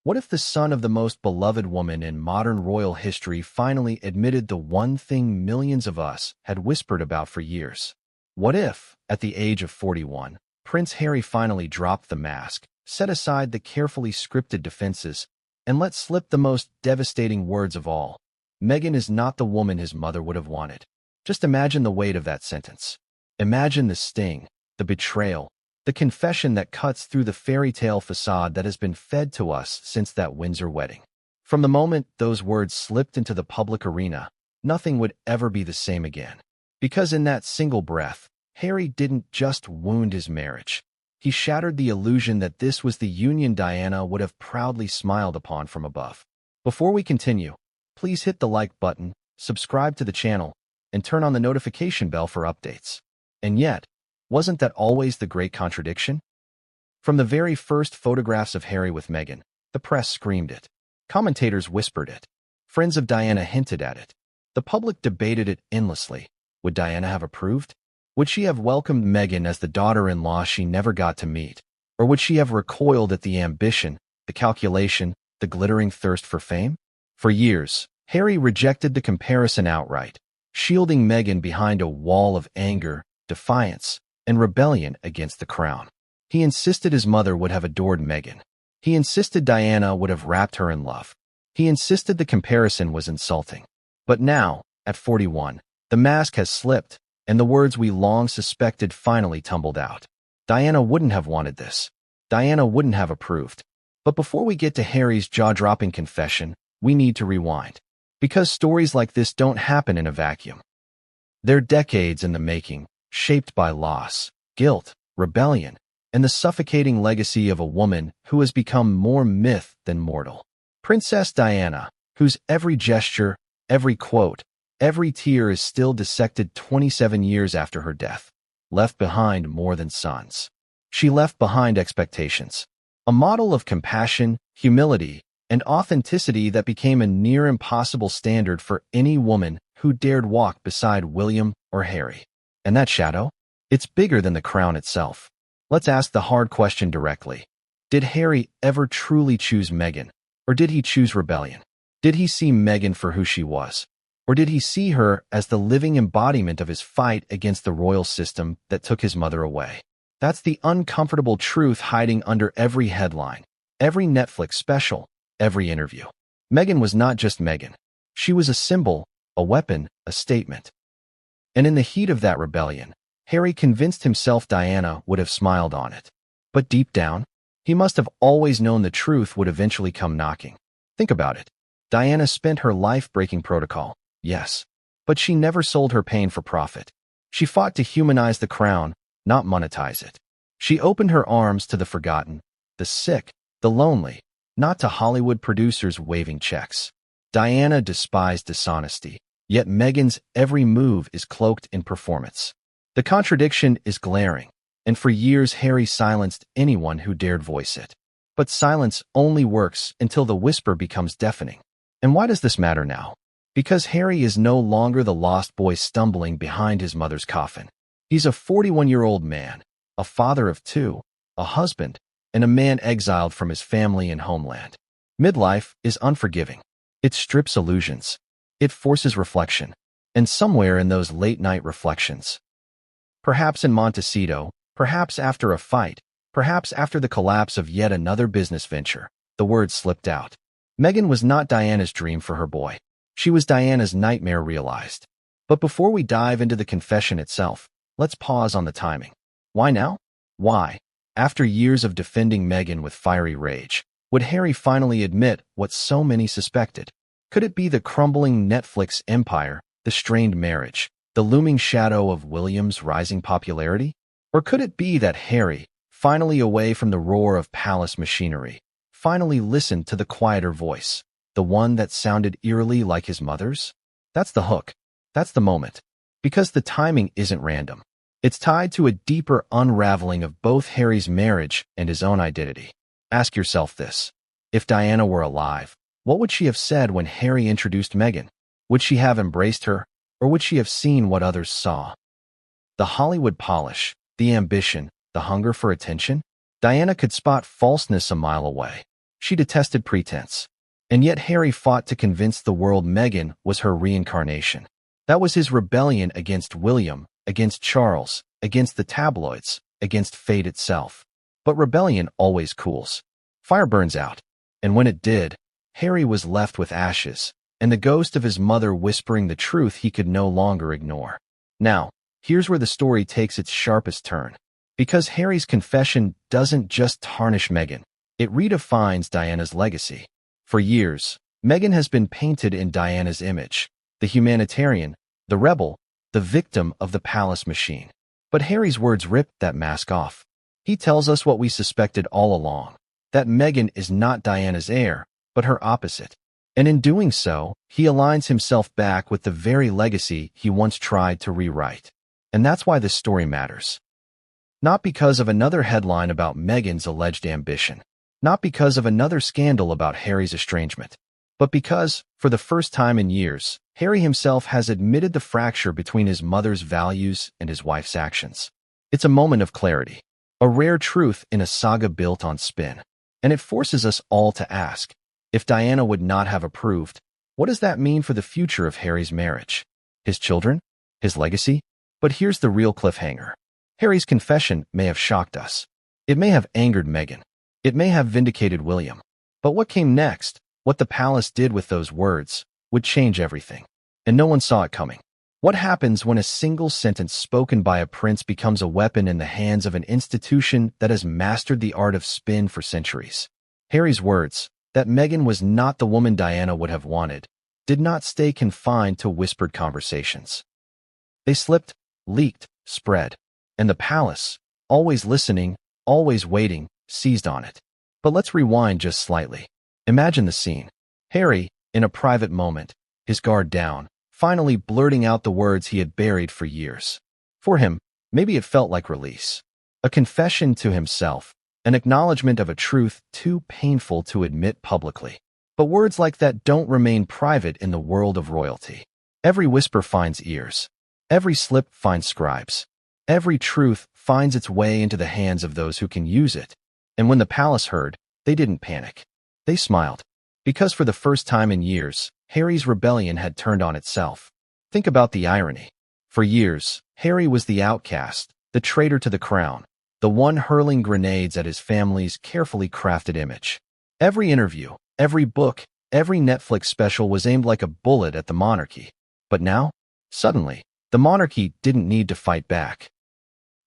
What if the son of the most beloved woman in modern royal history finally admitted the one thing millions of us had whispered about for years? What if, at the age of 41, Prince Harry finally dropped the mask, set aside the carefully scripted defenses, and let slip the most devastating words of all? Meghan is not the woman his mother would have wanted. Just imagine the weight of that sentence. Imagine the sting, the betrayal, the confession that cuts through the fairy tale facade that has been fed to us since that Windsor wedding. From the moment those words slipped into the public arena, nothing would ever be the same again. Because in that single breath, Harry didn't just wound his marriage. He shattered the illusion that this was the union Diana would have proudly smiled upon from above. Before we continue, please hit the like button, subscribe to the channel, and turn on the notification bell for updates. And yet, wasn't that always the great contradiction? From the very first photographs of Harry with Meghan, the press screamed it. Commentators whispered it. Friends of Diana hinted at it. The public debated it endlessly. Would Diana have approved? Would she have welcomed Meghan as the daughter-in-law she never got to meet? Or would she have recoiled at the ambition, the calculation, the glittering thirst for fame? For years, Harry rejected the comparison outright, shielding Meghan behind a wall of anger, defiance, and rebellion against the crown. He insisted his mother would have adored Meghan. He insisted Diana would have wrapped her in love. He insisted the comparison was insulting. But now, at 41, the mask has slipped, and the words we long suspected finally tumbled out. Diana wouldn't have wanted this. Diana wouldn't have approved. But before we get to Harry's jaw-dropping confession, we need to rewind. Because stories like this don't happen in a vacuum. They're decades in the making, shaped by loss, guilt, rebellion, and the suffocating legacy of a woman who has become more myth than mortal. Princess Diana, whose every gesture, every quote, every tear is still dissected 27 years after her death, left behind more than sons. She left behind expectations, a model of compassion, humility, and authenticity that became a near impossible standard for any woman who dared walk beside William or Harry. And that shadow? It's bigger than the crown itself. Let's ask the hard question directly. Did Harry ever truly choose Meghan? Or did he choose rebellion? Did he see Meghan for who she was? Or did he see her as the living embodiment of his fight against the royal system that took his mother away? That's the uncomfortable truth hiding under every headline, every Netflix special, every interview. Meghan was not just Meghan. She was a symbol, a weapon, a statement. And in the heat of that rebellion, Harry convinced himself Diana would have smiled on it. But deep down, he must have always known the truth would eventually come knocking. Think about it. Diana spent her life breaking protocol, yes, but she never sold her pain for profit. She fought to humanize the crown, not monetize it. She opened her arms to the forgotten, the sick, the lonely, not to Hollywood producers waving checks. Diana despised dishonesty, yet Meghan's every move is cloaked in performance. The contradiction is glaring, and for years Harry silenced anyone who dared voice it. But silence only works until the whisper becomes deafening. And why does this matter now? Because Harry is no longer the lost boy stumbling behind his mother's coffin. He's a 41-year-old man, a father of two, a husband, and a man exiled from his family and homeland. Midlife is unforgiving. It strips illusions. It forces reflection. And somewhere in those late-night reflections, perhaps in Montecito, perhaps after a fight, perhaps after the collapse of yet another business venture, the words slipped out. Meghan was not Diana's dream for her boy. She was Diana's nightmare realized. But before we dive into the confession itself, let's pause on the timing. Why now? Why, after years of defending Meghan with fiery rage, would Harry finally admit what so many suspected? Could it be the crumbling Netflix empire, the strained marriage, the looming shadow of William's rising popularity? Or could it be that Harry, finally away from the roar of palace machinery, finally listened to the quieter voice, the one that sounded eerily like his mother's? That's the hook. That's the moment. Because the timing isn't random. It's tied to a deeper unraveling of both Harry's marriage and his own identity. Ask yourself this. If Diana were alive, what would she have said when Harry introduced Meghan? Would she have embraced her, or would she have seen what others saw? The Hollywood polish, the ambition, the hunger for attention? Diana could spot falseness a mile away. She detested pretense. And yet Harry fought to convince the world Meghan was her reincarnation. That was his rebellion against William, against Charles, against the tabloids, against fate itself. But rebellion always cools. Fire burns out. And when it did, Harry was left with ashes, and the ghost of his mother whispering the truth he could no longer ignore. Now, here's where the story takes its sharpest turn. Because Harry's confession doesn't just tarnish Meghan, it redefines Diana's legacy. For years, Meghan has been painted in Diana's image, the humanitarian, the rebel, the victim of the palace machine. But Harry's words rip that mask off. He tells us what we suspected all along, that Meghan is not Diana's heir, but her opposite. And in doing so, he aligns himself back with the very legacy he once tried to rewrite. And that's why this story matters. Not because of another headline about Meghan's alleged ambition, not because of another scandal about Harry's estrangement, but because, for the first time in years, Harry himself has admitted the fracture between his mother's values and his wife's actions. It's a moment of clarity, a rare truth in a saga built on spin. And it forces us all to ask, if Diana would not have approved, what does that mean for the future of Harry's marriage? His children? His legacy? But here's the real cliffhanger. Harry's confession may have shocked us. It may have angered Meghan. It may have vindicated William. But what came next, what the palace did with those words, would change everything. And no one saw it coming. What happens when a single sentence spoken by a prince becomes a weapon in the hands of an institution that has mastered the art of spin for centuries? Harry's words, that Meghan was not the woman Diana would have wanted, did not stay confined to whispered conversations. They slipped, leaked, spread. And the palace, always listening, always waiting, seized on it. But let's rewind just slightly. Imagine the scene. Harry, in a private moment, his guard down, finally blurting out the words he had buried for years. For him, maybe it felt like release. A confession to himself, an acknowledgement of a truth too painful to admit publicly. But words like that don't remain private in the world of royalty. Every whisper finds ears. Every slip finds scribes. Every truth finds its way into the hands of those who can use it. And when the palace heard, they didn't panic. They smiled. Because for the first time in years, Harry's rebellion had turned on itself. Think about the irony. For years, Harry was the outcast, the traitor to the crown, the one hurling grenades at his family's carefully crafted image. Every interview, every book, every Netflix special was aimed like a bullet at the monarchy. But now, suddenly, the monarchy didn't need to fight back.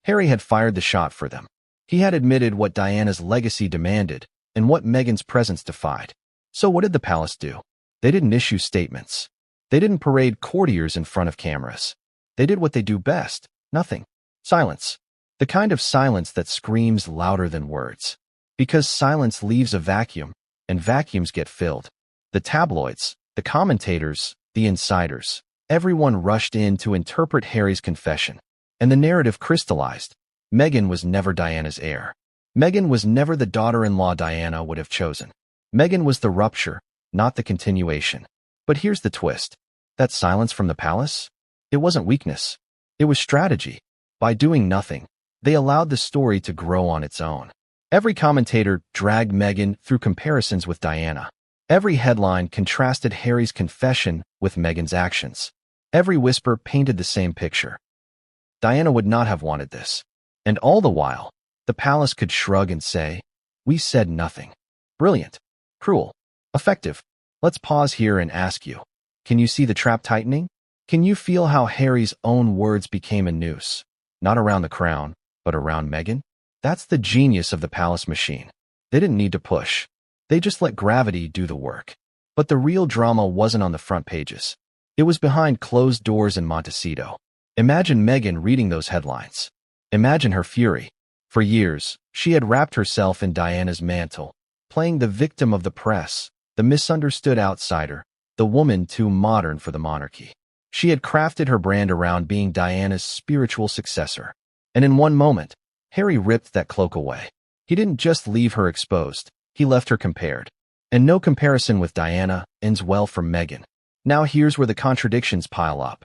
Harry had fired the shot for them. He had admitted what Diana's legacy demanded and what Meghan's presence defied. So what did the palace do? They didn't issue statements. They didn't parade courtiers in front of cameras. They did what they do best. Nothing. Silence. The kind of silence that screams louder than words. Because silence leaves a vacuum, and vacuums get filled. The tabloids, the commentators, the insiders, everyone rushed in to interpret Harry's confession. And the narrative crystallized. Meghan was never Diana's heir. Meghan was never the daughter-in-law Diana would have chosen. Meghan was the rupture, not the continuation. But here's the twist. That silence from the palace? It wasn't weakness. It was strategy. By doing nothing, they allowed the story to grow on its own. Every commentator dragged Meghan through comparisons with Diana. Every headline contrasted Harry's confession with Meghan's actions. Every whisper painted the same picture. Diana would not have wanted this. And all the while, the palace could shrug and say, "We said nothing." Brilliant. Cruel. Effective. Let's pause here and ask you, can you see the trap tightening? Can you feel how Harry's own words became a noose? Not around the crown, but around Meghan? That's the genius of the palace machine. They didn't need to push. They just let gravity do the work. But the real drama wasn't on the front pages. It was behind closed doors in Montecito. Imagine Meghan reading those headlines. Imagine her fury. For years, she had wrapped herself in Diana's mantle, playing the victim of the press, the misunderstood outsider, the woman too modern for the monarchy. She had crafted her brand around being Diana's spiritual successor. And in one moment, Harry ripped that cloak away. He didn't just leave her exposed, he left her compared. And no comparison with Diana ends well for Meghan. Now here's where the contradictions pile up.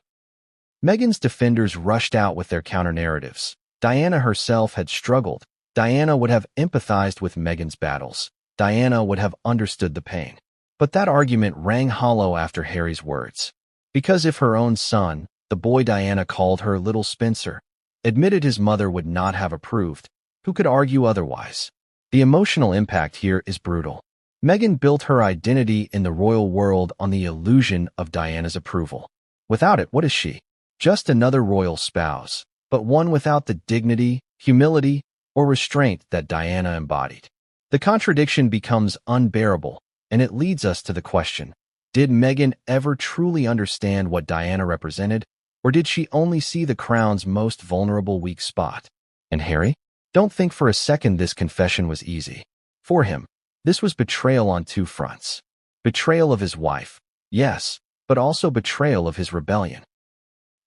Meghan's defenders rushed out with their counter-narratives. Diana herself had struggled. Diana would have empathized with Meghan's battles. Diana would have understood the pain. But that argument rang hollow after Harry's words. Because if her own son, the boy Diana called her Little Spencer, admitted his mother would not have approved, who could argue otherwise? The emotional impact here is brutal. Meghan built her identity in the royal world on the illusion of Diana's approval. Without it, what is she? Just another royal spouse, but one without the dignity, humility, or restraint that Diana embodied. The contradiction becomes unbearable, and it leads us to the question, did Meghan ever truly understand what Diana represented, or did she only see the crown's most vulnerable weak spot? And Harry? Don't think for a second this confession was easy. For him, this was betrayal on two fronts. Betrayal of his wife, yes, but also betrayal of his rebellion.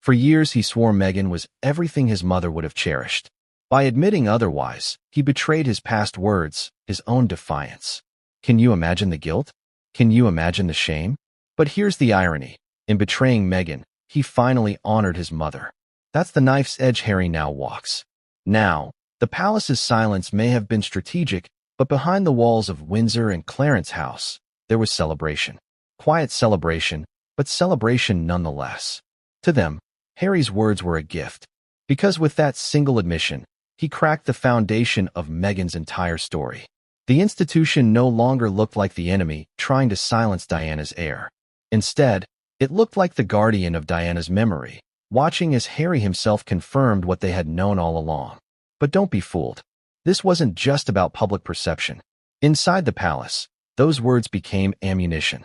For years he swore Meghan was everything his mother would have cherished. By admitting otherwise, he betrayed his past words, his own defiance. Can you imagine the guilt? Can you imagine the shame? But here's the irony. In betraying Meghan, he finally honored his mother. That's the knife's edge Harry now walks. Now, the palace's silence may have been strategic, but behind the walls of Windsor and Clarence House, there was celebration. Quiet celebration, but celebration nonetheless. To them, Harry's words were a gift. Because with that single admission, he cracked the foundation of Meghan's entire story. The institution no longer looked like the enemy trying to silence Diana's heir. Instead, it looked like the guardian of Diana's memory, watching as Harry himself confirmed what they had known all along. But don't be fooled. This wasn't just about public perception. Inside the palace, those words became ammunition.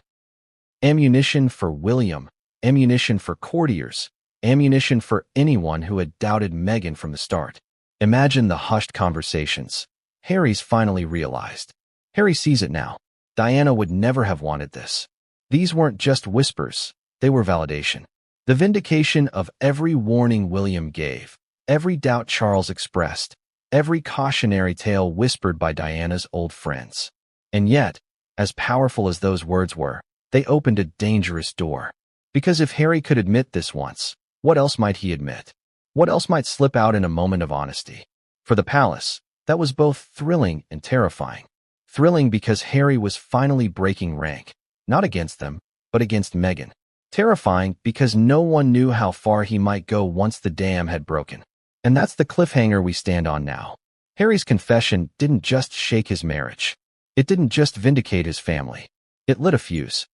Ammunition for William, ammunition for courtiers, ammunition for anyone who had doubted Meghan from the start. Imagine the hushed conversations. Harry's finally realized. Harry sees it now. Diana would never have wanted this. These weren't just whispers, they were validation. The vindication of every warning William gave, every doubt Charles expressed, every cautionary tale whispered by Diana's old friends. And yet, as powerful as those words were, they opened a dangerous door. Because if Harry could admit this once, what else might he admit? What else might slip out in a moment of honesty? For the palace, that was both thrilling and terrifying. Thrilling because Harry was finally breaking rank, not against them, but against Meghan. Terrifying because no one knew how far he might go once the dam had broken. And that's the cliffhanger we stand on now. Harry's confession didn't just shake his marriage. It didn't just vindicate his family. It lit a fuse.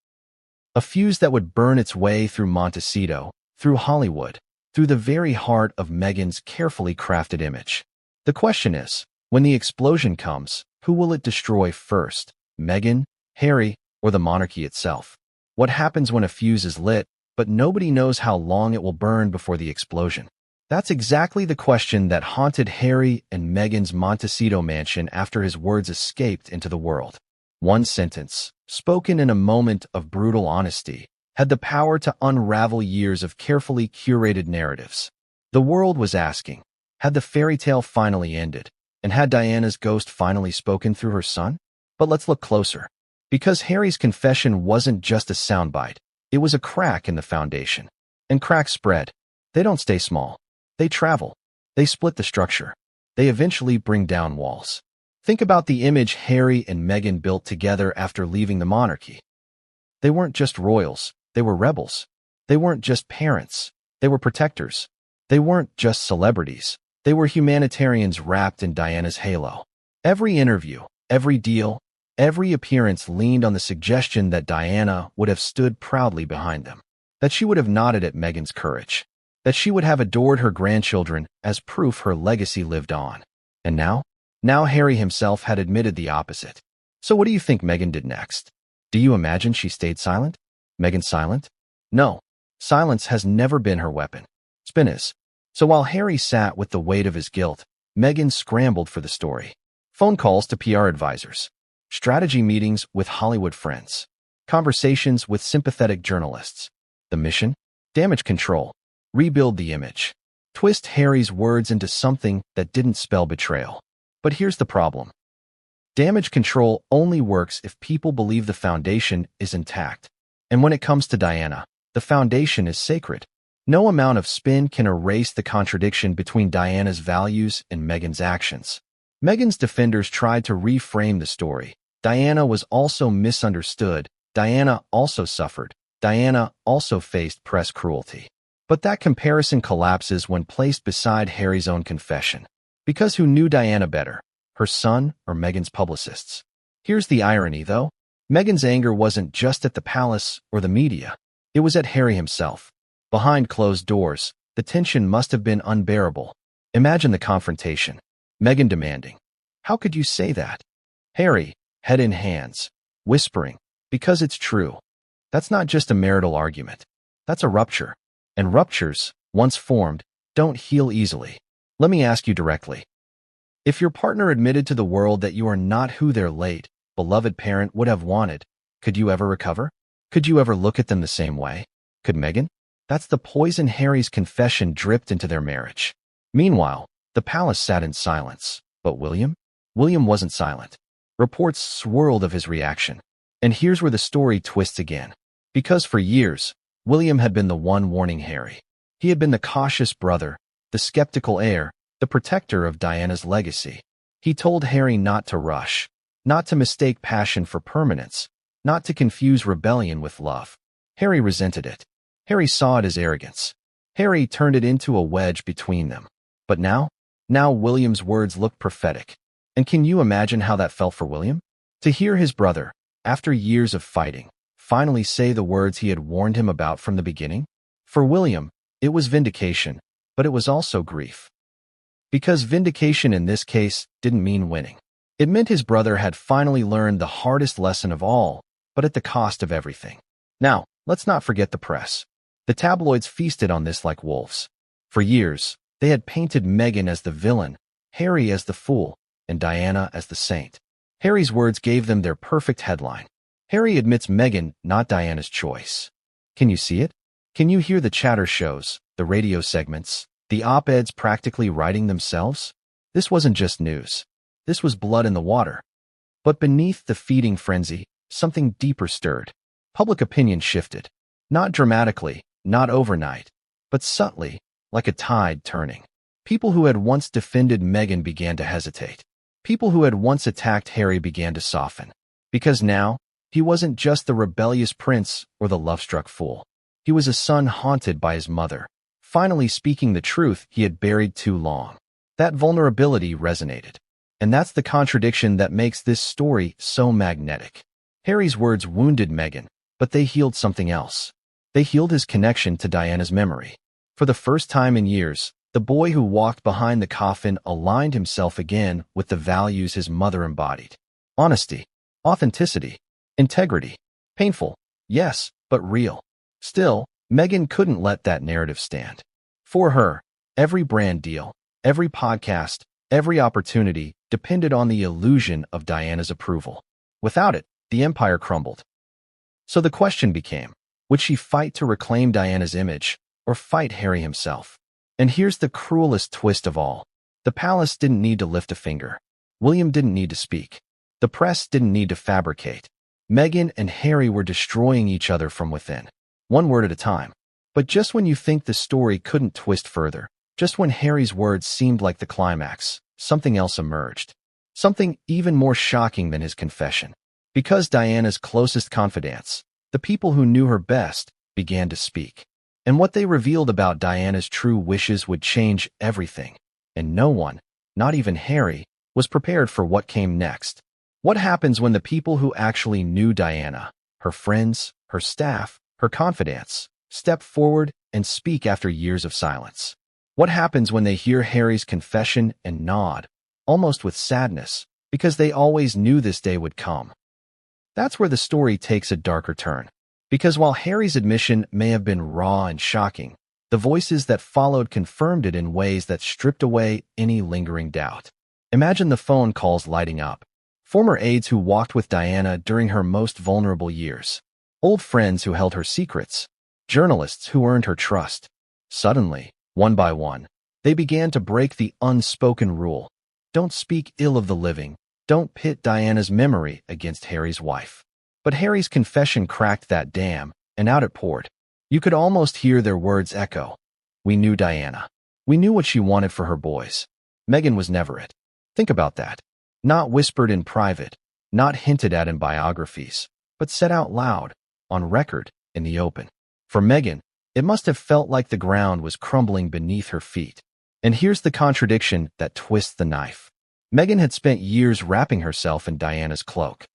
A fuse that would burn its way through Montecito, through Hollywood, through the very heart of Meghan's carefully crafted image. The question is, when the explosion comes, who will it destroy first? Meghan, Harry, or the monarchy itself? What happens when a fuse is lit, but nobody knows how long it will burn before the explosion? That's exactly the question that haunted Harry and Meghan's Montecito mansion after his words escaped into the world. One sentence, spoken in a moment of brutal honesty, had the power to unravel years of carefully curated narratives. The world was asking, had the fairy tale finally ended, and had Diana's ghost finally spoken through her son? But let's look closer. Because Harry's confession wasn't just a soundbite, it was a crack in the foundation. And cracks spread. They don't stay small. They travel. They split the structure. They eventually bring down walls. Think about the image Harry and Meghan built together after leaving the monarchy. They weren't just royals, they were rebels. They weren't just parents, they were protectors. They weren't just celebrities, they were humanitarians wrapped in Diana's halo. Every interview, every deal, every appearance leaned on the suggestion that Diana would have stood proudly behind them, that she would have nodded at Meghan's courage, that she would have adored her grandchildren as proof her legacy lived on. And now? Now Harry himself had admitted the opposite. So what do you think Meghan did next? Do you imagine she stayed silent? Meghan silent? No. Silence has never been her weapon. Spin is. So while Harry sat with the weight of his guilt, Meghan scrambled for the story. Phone calls to PR advisors. Strategy meetings with Hollywood friends. Conversations with sympathetic journalists. The mission? Damage control. Rebuild the image. Twist Harry's words into something that didn't spell betrayal. But here's the problem. Damage control only works if people believe the foundation is intact. And when it comes to Diana, the foundation is sacred. No amount of spin can erase the contradiction between Diana's values and Meghan's actions. Meghan's defenders tried to reframe the story, Diana was also misunderstood. Diana also suffered. Diana also faced press cruelty. But that comparison collapses when placed beside Harry's own confession. Because who knew Diana better? Her son or Meghan's publicists? Here's the irony, though. Meghan's anger wasn't just at the palace or the media. It was at Harry himself. Behind closed doors, the tension must have been unbearable. Imagine the confrontation. Meghan demanding, "How could you say that?" Harry, head in hands, whispering, "Because it's true." That's not just a marital argument. That's a rupture. And ruptures, once formed, don't heal easily. Let me ask you directly. If your partner admitted to the world that you are not who their late, beloved parent would have wanted, could you ever recover? Could you ever look at them the same way? Could Meghan? That's the poison Harry's confession dripped into their marriage. Meanwhile, the palace sat in silence. But William? William wasn't silent. Reports swirled of his reaction. And here's where the story twists again. Because for years, William had been the one warning Harry. He had been the cautious brother, the skeptical heir, the protector of Diana's legacy. He told Harry not to rush, not to mistake passion for permanence, not to confuse rebellion with love. Harry resented it. Harry saw it as arrogance. Harry turned it into a wedge between them. But now William's words looked prophetic. And can you imagine how that felt for William? To hear his brother, after years of fighting, finally say the words he had warned him about from the beginning? For William, it was vindication, but it was also grief. Because vindication in this case didn't mean winning. It meant his brother had finally learned the hardest lesson of all, but at the cost of everything. Now, let's not forget the press. The tabloids feasted on this like wolves. For years, they had painted Meghan as the villain, Harry as the fool, and Diana as the saint. Harry's words gave them their perfect headline. Harry admits Meghan, not Diana's choice. Can you see it? Can you hear the chatter shows, the radio segments, the op-eds practically writing themselves? This wasn't just news. This was blood in the water. But beneath the feeding frenzy, something deeper stirred. Public opinion shifted. Not dramatically, not overnight, but subtly, like a tide turning. People who had once defended Meghan began to hesitate. People who had once attacked Harry began to soften. Because now, he wasn't just the rebellious prince or the love-struck fool. He was a son haunted by his mother, finally speaking the truth he had buried too long. That vulnerability resonated. And that's the contradiction that makes this story so magnetic. Harry's words wounded Meghan, but they healed something else. They healed his connection to Diana's memory. For the first time in years, the boy who walked behind the coffin aligned himself again with the values his mother embodied. Honesty, authenticity, integrity. Painful, yes, but real. Still, Meghan couldn't let that narrative stand. For her, every brand deal, every podcast, every opportunity depended on the illusion of Diana's approval. Without it, the empire crumbled. So the question became, would she fight to reclaim Diana's image, or fight Harry himself? And here's the cruelest twist of all. The palace didn't need to lift a finger. William didn't need to speak. The press didn't need to fabricate. Meghan and Harry were destroying each other from within, one word at a time. But just when you think the story couldn't twist further, just when Harry's words seemed like the climax, something else emerged. Something even more shocking than his confession. Because Diana's closest confidants, the people who knew her best, began to speak. And what they revealed about Diana's true wishes would change everything. And no one, not even Harry, was prepared for what came next. What happens when the people who actually knew Diana, her friends, her staff, her confidants, step forward and speak after years of silence? What happens when they hear Harry's confession and nod, almost with sadness, because they always knew this day would come? That's where the story takes a darker turn. Because while Harry's admission may have been raw and shocking, the voices that followed confirmed it in ways that stripped away any lingering doubt. Imagine the phone calls lighting up. Former aides who walked with Diana during her most vulnerable years. Old friends who held her secrets. Journalists who earned her trust. Suddenly, one by one, they began to break the unspoken rule. Don't speak ill of the living. Don't pit Diana's memory against Harry's wife. But Harry's confession cracked that dam, and out it poured. You could almost hear their words echo. We knew Diana. We knew what she wanted for her boys. Meghan was never it. Think about that. Not whispered in private, not hinted at in biographies, but said out loud, on record, in the open. For Meghan, it must have felt like the ground was crumbling beneath her feet. And here's the contradiction that twists the knife. Meghan had spent years wrapping herself in Diana's cloak.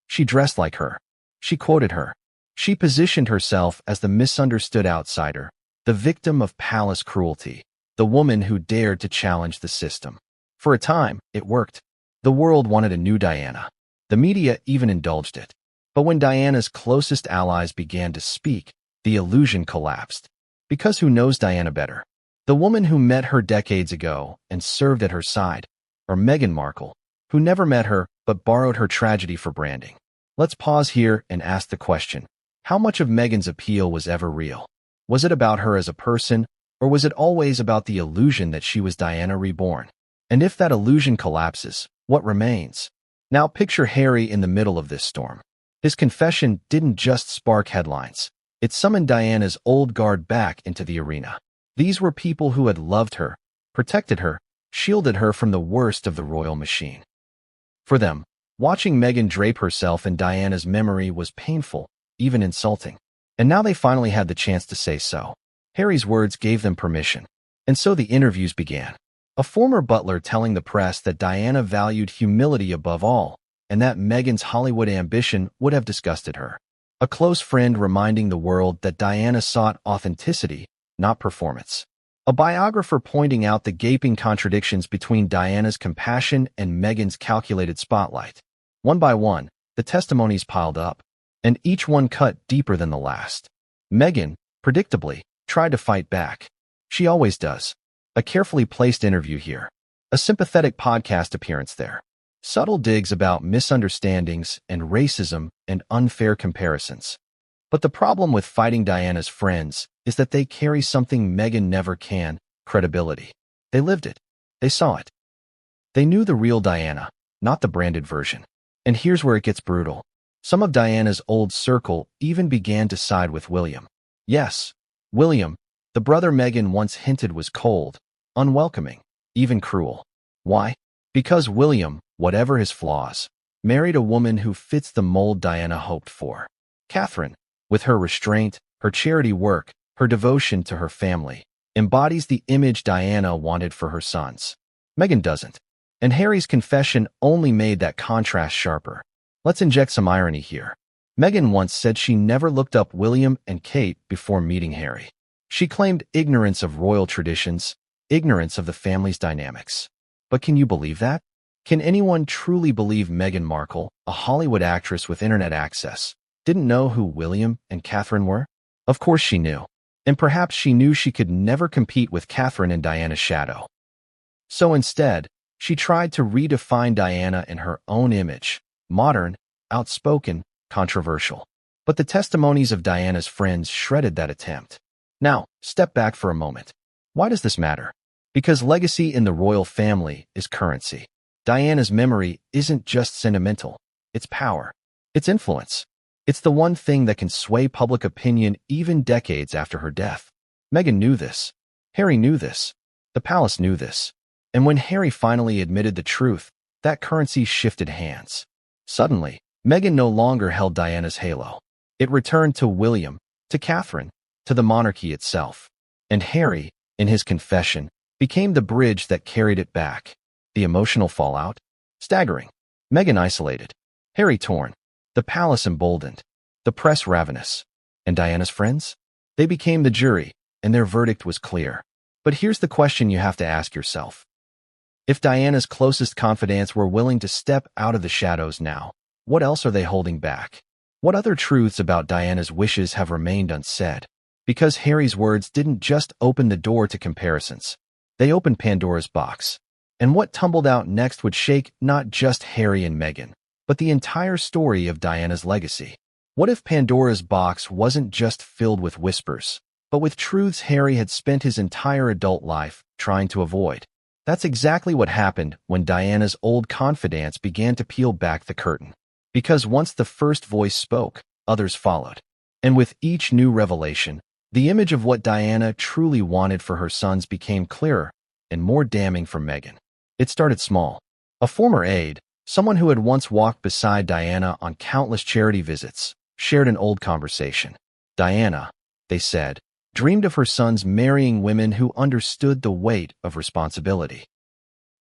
She dressed like her. She quoted her. She positioned herself as the misunderstood outsider, the victim of palace cruelty, the woman who dared to challenge the system. For a time, it worked. The world wanted a new Diana. The media even indulged it. But when Diana's closest allies began to speak, the illusion collapsed. Because who knows Diana better? The woman who met her decades ago and served at her side, or Meghan Markle, who never met her but borrowed her tragedy for branding. Let's pause here and ask the question, how much of Meghan's appeal was ever real? Was it about her as a person, or was it always about the illusion that she was Diana reborn? And if that illusion collapses, what remains? Now picture Harry in the middle of this storm. His confession didn't just spark headlines. It summoned Diana's old guard back into the arena. These were people who had loved her, protected her, shielded her from the worst of the royal machine. For them, watching Meghan drape herself in Diana's memory was painful, even insulting. And now they finally had the chance to say so. Harry's words gave them permission. And so the interviews began. A former butler telling the press that Diana valued humility above all, and that Meghan's Hollywood ambition would have disgusted her. A close friend reminding the world that Diana sought authenticity, not performance. A biographer pointing out the gaping contradictions between Diana's compassion and Meghan's calculated spotlight. One by one, the testimonies piled up, and each one cut deeper than the last. Meghan, predictably, tried to fight back. She always does. A carefully placed interview here. A sympathetic podcast appearance there. Subtle digs about misunderstandings and racism and unfair comparisons. But the problem with fighting Diana's friends is that they carry something Meghan never can, credibility. They lived it. They saw it. They knew the real Diana, not the branded version. And here's where it gets brutal. Some of Diana's old circle even began to side with William. Yes, William, the brother Meghan once hinted was cold, unwelcoming, even cruel. Why? Because William, whatever his flaws, married a woman who fits the mold Diana hoped for. Catherine, with her restraint, her charity work, her devotion to her family, embodies the image Diana wanted for her sons. Meghan doesn't. And Harry's confession only made that contrast sharper. Let's inject some irony here. Meghan once said she never looked up William and Kate before meeting Harry. She claimed ignorance of royal traditions, ignorance of the family's dynamics. But can you believe that? Can anyone truly believe Meghan Markle, a Hollywood actress with internet access, didn't know who William and Catherine were? Of course she knew. And perhaps she knew she could never compete with Catherine in Diana's shadow. So instead, she tried to redefine Diana in her own image, modern, outspoken, controversial. But the testimonies of Diana's friends shredded that attempt. Now, step back for a moment. Why does this matter? Because legacy in the royal family is currency. Diana's memory isn't just sentimental. It's power. It's influence. It's the one thing that can sway public opinion even decades after her death. Meghan knew this. Harry knew this. The palace knew this. And when Harry finally admitted the truth, that currency shifted hands. Suddenly, Meghan no longer held Diana's halo. It returned to William, to Catherine, to the monarchy itself. And Harry, in his confession, became the bridge that carried it back. The emotional fallout? Staggering. Meghan isolated. Harry torn. The palace emboldened. The press ravenous. And Diana's friends? They became the jury, and their verdict was clear. But here's the question you have to ask yourself. If Diana's closest confidants were willing to step out of the shadows now, what else are they holding back? What other truths about Diana's wishes have remained unsaid? Because Harry's words didn't just open the door to comparisons. They opened Pandora's box. And what tumbled out next would shake not just Harry and Meghan, but the entire story of Diana's legacy. What if Pandora's box wasn't just filled with whispers, but with truths Harry had spent his entire adult life trying to avoid? That's exactly what happened when Diana's old confidants began to peel back the curtain. Because once the first voice spoke, others followed. And with each new revelation, the image of what Diana truly wanted for her sons became clearer and more damning for Meghan. It started small. A former aide, Someone who had once walked beside Diana on countless charity visits shared an old conversation. Diana, they said, dreamed of her sons marrying women who understood the weight of responsibility.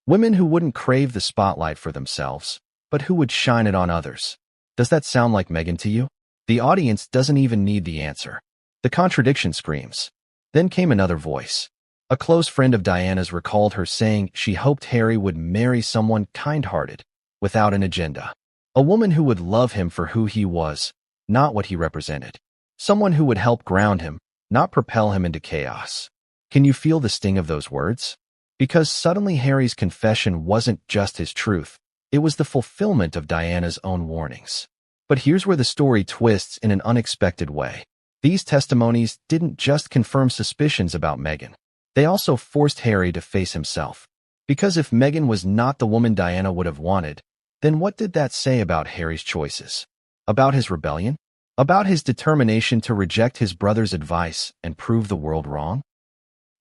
Women who wouldn't crave the spotlight for themselves, but who would shine it on others. Does that sound like Meghan to you? The audience doesn't even need the answer. The contradiction screams. Then came another voice. A close friend of Diana's recalled her saying she hoped Harry would marry someone kind-hearted, without an agenda. A woman who would love him for who he was, not what he represented. Someone who would help ground him, not propel him into chaos. Can you feel the sting of those words? Because suddenly Harry's confession wasn't just his truth, it was the fulfillment of Diana's own warnings. But here's where the story twists in an unexpected way. These testimonies didn't just confirm suspicions about Meghan. They also forced Harry to face himself. Because if Meghan was not the woman Diana would have wanted, then what did that say about Harry's choices? About his rebellion? About his determination to reject his brother's advice and prove the world wrong?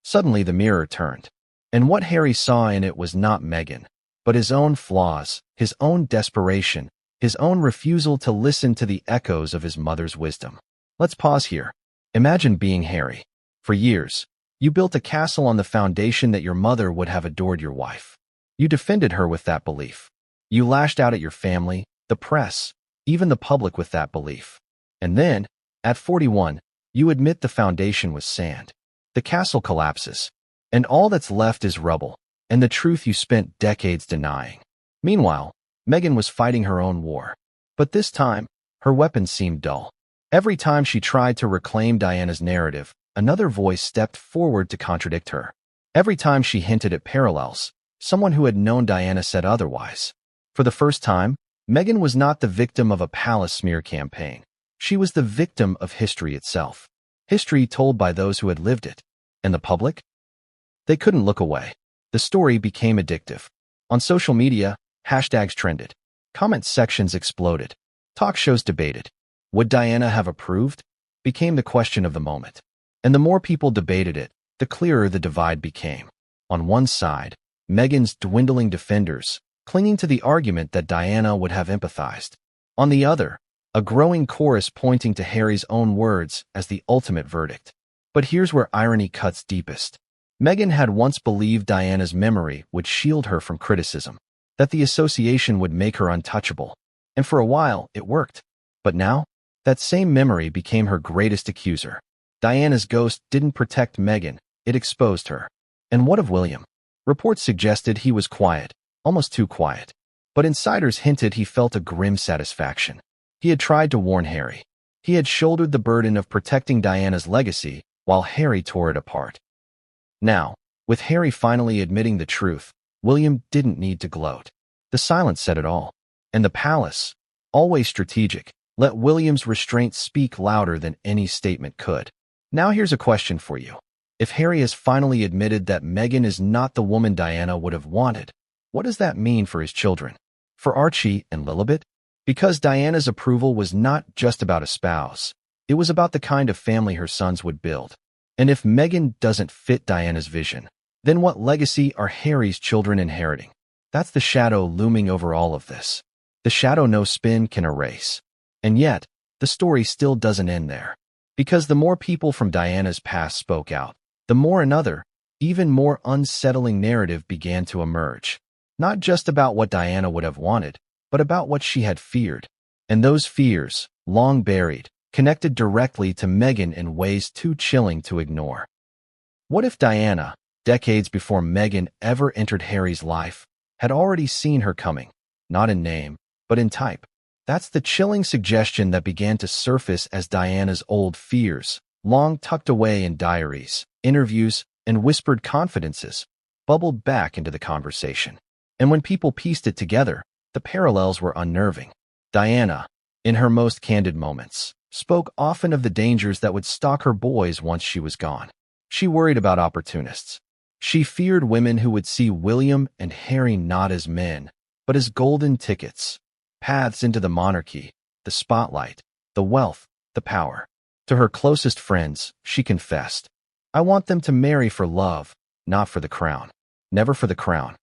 Suddenly the mirror turned, and what Harry saw in it was not Meghan, but his own flaws, his own desperation, his own refusal to listen to the echoes of his mother's wisdom. Let's pause here. Imagine being Harry. For years, you built a castle on the foundation that your mother would have adored your wife. You defended her with that belief. You lashed out at your family, the press, even the public with that belief. And then, at 41, you admit the foundation was sand. The castle collapses, and all that's left is rubble, and the truth you spent decades denying. Meanwhile, Meghan was fighting her own war. But this time, her weapons seemed dull. Every time she tried to reclaim Diana's narrative, another voice stepped forward to contradict her. Every time she hinted at parallels, someone who had known Diana said otherwise. For the first time, Meghan was not the victim of a palace smear campaign. She was the victim of history itself. History told by those who had lived it. And the public? They couldn't look away. The story became addictive. On social media, hashtags trended. Comment sections exploded. Talk shows debated. Would Diana have approved? Became the question of the moment. And the more people debated it, the clearer the divide became. On one side, Meghan's dwindling defenders, clinging to the argument that Diana would have empathized. On the other, a growing chorus pointing to Harry's own words as the ultimate verdict. But here's where irony cuts deepest. Meghan had once believed Diana's memory would shield her from criticism, that the association would make her untouchable. And for a while, it worked. But now, that same memory became her greatest accuser. Diana's ghost didn't protect Meghan, it exposed her. And what of William? Reports suggested he was quiet, almost too quiet. But insiders hinted he felt a grim satisfaction. He had tried to warn Harry. He had shouldered the burden of protecting Diana's legacy while Harry tore it apart. Now, with Harry finally admitting the truth, William didn't need to gloat. The silence said it all. And the palace, always strategic, let William's restraint speak louder than any statement could. Now here's a question for you. If Harry has finally admitted that Meghan is not the woman Diana would have wanted, what does that mean for his children? For Archie and Lilibet? Because Diana's approval was not just about a spouse. It was about the kind of family her sons would build. And if Meghan doesn't fit Diana's vision, then what legacy are Harry's children inheriting? That's the shadow looming over all of this. The shadow no spin can erase. And yet, the story still doesn't end there. Because the more people from Diana's past spoke out, the more another, even more unsettling narrative began to emerge. Not just about what Diana would have wanted, but about what she had feared. And those fears, long buried, connected directly to Meghan in ways too chilling to ignore. What if Diana, decades before Meghan ever entered Harry's life, had already seen her coming, not in name, but in type? That's the chilling suggestion that began to surface as Diana's old fears, long tucked away in diaries, interviews, and whispered confidences, bubbled back into the conversation. And when people pieced it together, the parallels were unnerving. Diana, in her most candid moments, spoke often of the dangers that would stalk her boys once she was gone. She worried about opportunists. She feared women who would see William and Harry not as men, but as golden tickets, paths into the monarchy, the spotlight, the wealth, the power. To her closest friends, she confessed, "I want them to marry for love, not for the crown. Never for the crown."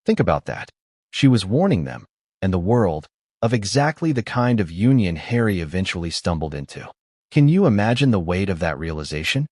Think about that. She was warning them, and the world, of exactly the kind of union Harry eventually stumbled into. Can you imagine the weight of that realization?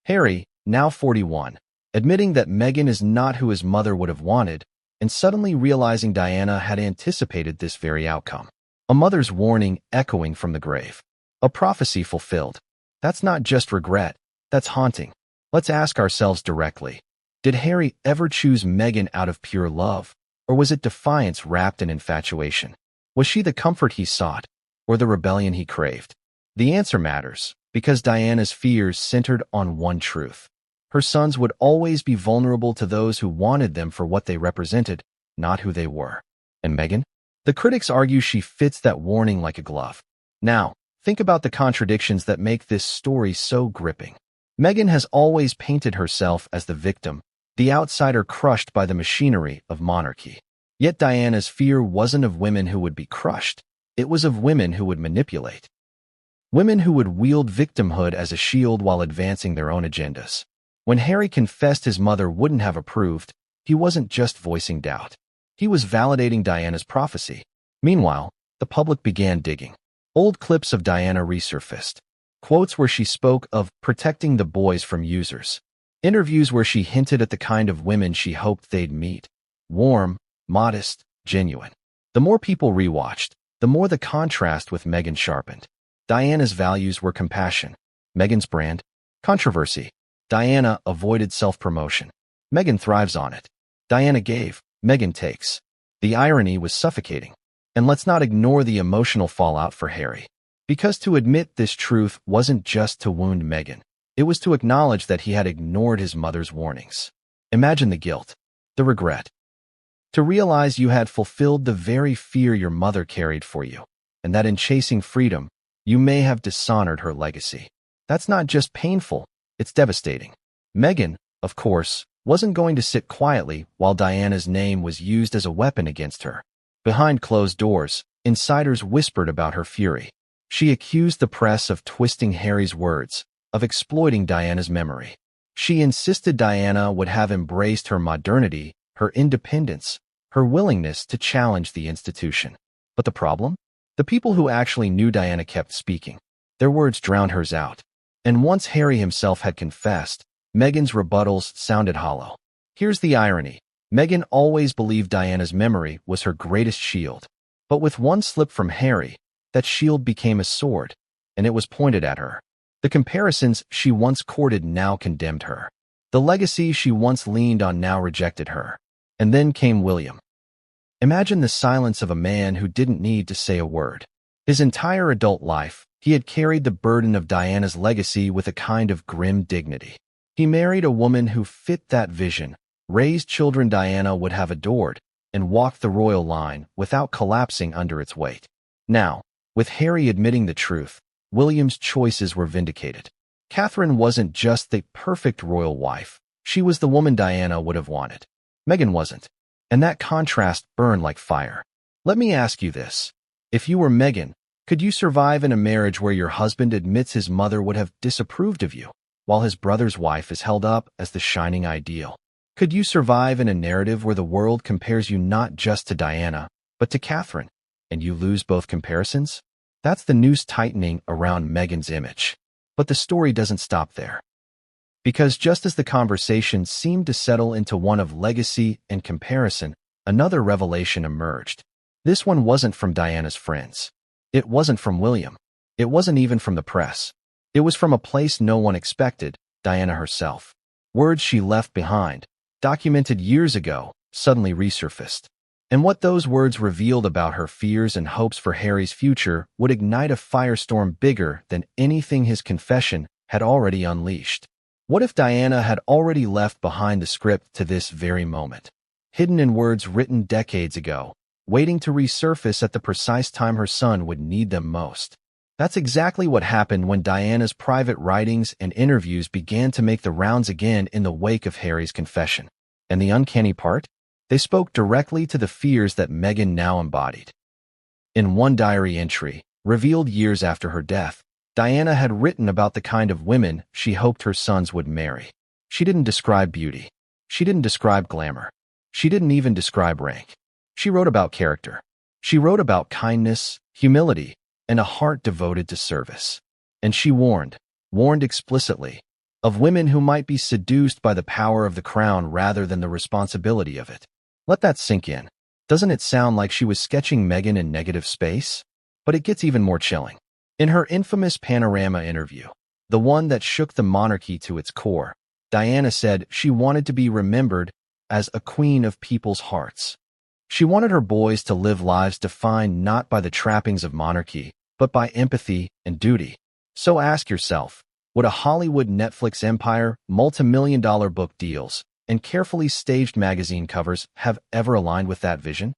Harry, now 41, admitting that Meghan is not who his mother would have wanted, and suddenly realizing Diana had anticipated this very outcome. A mother's warning echoing from the grave. A prophecy fulfilled. That's not just regret, that's haunting. Let's ask ourselves directly. Did Harry ever choose Meghan out of pure love, or was it defiance wrapped in infatuation? Was she the comfort he sought, or the rebellion he craved? The answer matters, because Diana's fears centered on one truth. Her sons would always be vulnerable to those who wanted them for what they represented, not who they were. And Meghan? The critics argue she fits that warning like a glove. Now, think about the contradictions that make this story so gripping. Meghan has always painted herself as the victim, the outsider crushed by the machinery of monarchy. Yet Diana's fear wasn't of women who would be crushed. It was of women who would manipulate. Women who would wield victimhood as a shield while advancing their own agendas. When Harry confessed his mother wouldn't have approved, he wasn't just voicing doubt. He was validating Diana's prophecy. Meanwhile, the public began digging. Old clips of Diana resurfaced. Quotes where she spoke of protecting the boys from users. Interviews where she hinted at the kind of women she hoped they'd meet. Warm, modest, genuine. The more people rewatched, the more the contrast with Meghan sharpened. Diana's values were compassion. Meghan's brand? Controversy. Diana avoided self-promotion. Meghan thrives on it. Diana gave. Meghan takes. The irony was suffocating. And let's not ignore the emotional fallout for Harry. Because to admit this truth wasn't just to wound Meghan. It was to acknowledge that he had ignored his mother's warnings. Imagine the guilt. The regret. To realize you had fulfilled the very fear your mother carried for you, and that in chasing freedom, you may have dishonored her legacy. That's not just painful, it's devastating. Meghan, of course, wasn't going to sit quietly while Diana's name was used as a weapon against her. Behind closed doors, insiders whispered about her fury. She accused the press of twisting Harry's words, of exploiting Diana's memory. She insisted Diana would have embraced her modernity, her independence, her willingness to challenge the institution. But the problem? The people who actually knew Diana kept speaking. Their words drowned hers out. And once Harry himself had confessed, Meghan's rebuttals sounded hollow. Here's the irony. Meghan always believed Diana's memory was her greatest shield. But with one slip from Harry, that shield became a sword, and it was pointed at her. The comparisons she once courted now condemned her. The legacy she once leaned on now rejected her. And then came William. Imagine the silence of a man who didn't need to say a word. His entire adult life, he had carried the burden of Diana's legacy with a kind of grim dignity. He married a woman who fit that vision, raised children Diana would have adored, and walked the royal line without collapsing under its weight. Now, with Harry admitting the truth, William's choices were vindicated. Catherine wasn't just the perfect royal wife. She was the woman Diana would have wanted. Meghan wasn't. And that contrast burned like fire. Let me ask you this. If you were Meghan, could you survive in a marriage where your husband admits his mother would have disapproved of you, while his brother's wife is held up as the shining ideal? Could you survive in a narrative where the world compares you not just to Diana, but to Catherine, and you lose both comparisons? That's the noose tightening around Meghan's image. But the story doesn't stop there. Because just as the conversation seemed to settle into one of legacy and comparison, another revelation emerged. This one wasn't from Diana's friends. It wasn't from William. It wasn't even from the press. It was from a place no one expected, Diana herself. Words she left behind, documented years ago, suddenly resurfaced. And what those words revealed about her fears and hopes for Harry's future would ignite a firestorm bigger than anything his confession had already unleashed. What if Diana had already left behind the script to this very moment, hidden in words written decades ago, waiting to resurface at the precise time her son would need them most? That's exactly what happened when Diana's private writings and interviews began to make the rounds again in the wake of Harry's confession. And the uncanny part? They spoke directly to the fears that Meghan now embodied. In one diary entry, revealed years after her death, Diana had written about the kind of women she hoped her sons would marry. She didn't describe beauty. She didn't describe glamour. She didn't even describe rank. She wrote about character. She wrote about kindness, humility, and a heart devoted to service. And she warned explicitly, of women who might be seduced by the power of the crown rather than the responsibility of it. Let that sink in. Doesn't it sound like she was sketching Meghan in negative space? But it gets even more chilling. In her infamous Panorama interview, the one that shook the monarchy to its core, Diana said she wanted to be remembered as a queen of people's hearts. She wanted her boys to live lives defined not by the trappings of monarchy, but by empathy and duty. So ask yourself, would a Hollywood Netflix empire, multi-million-dollar book deals, and carefully staged magazine covers have ever aligned with that vision?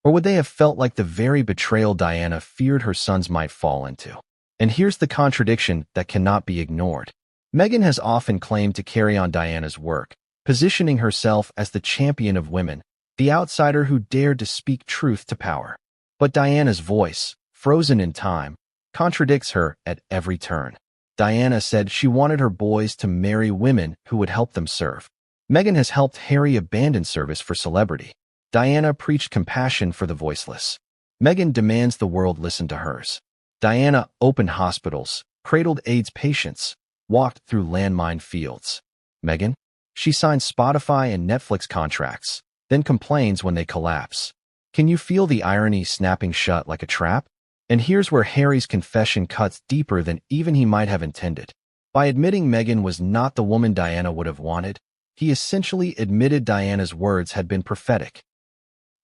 Or would they have felt like the very betrayal Diana feared her sons might fall into? And here's the contradiction that cannot be ignored. Meghan has often claimed to carry on Diana's work, positioning herself as the champion of women, the outsider who dared to speak truth to power. But Diana's voice, frozen in time, contradicts her at every turn. Diana said she wanted her boys to marry women who would help them serve. Meghan has helped Harry abandon service for celebrity. Diana preached compassion for the voiceless. Meghan demands the world listen to hers. Diana opened hospitals, cradled AIDS patients, walked through landmine fields. Meghan? She signs Spotify and Netflix contracts, then complains when they collapse. Can you feel the irony snapping shut like a trap? And here's where Harry's confession cuts deeper than even he might have intended. By admitting Meghan was not the woman Diana would have wanted, he essentially admitted Diana's words had been prophetic.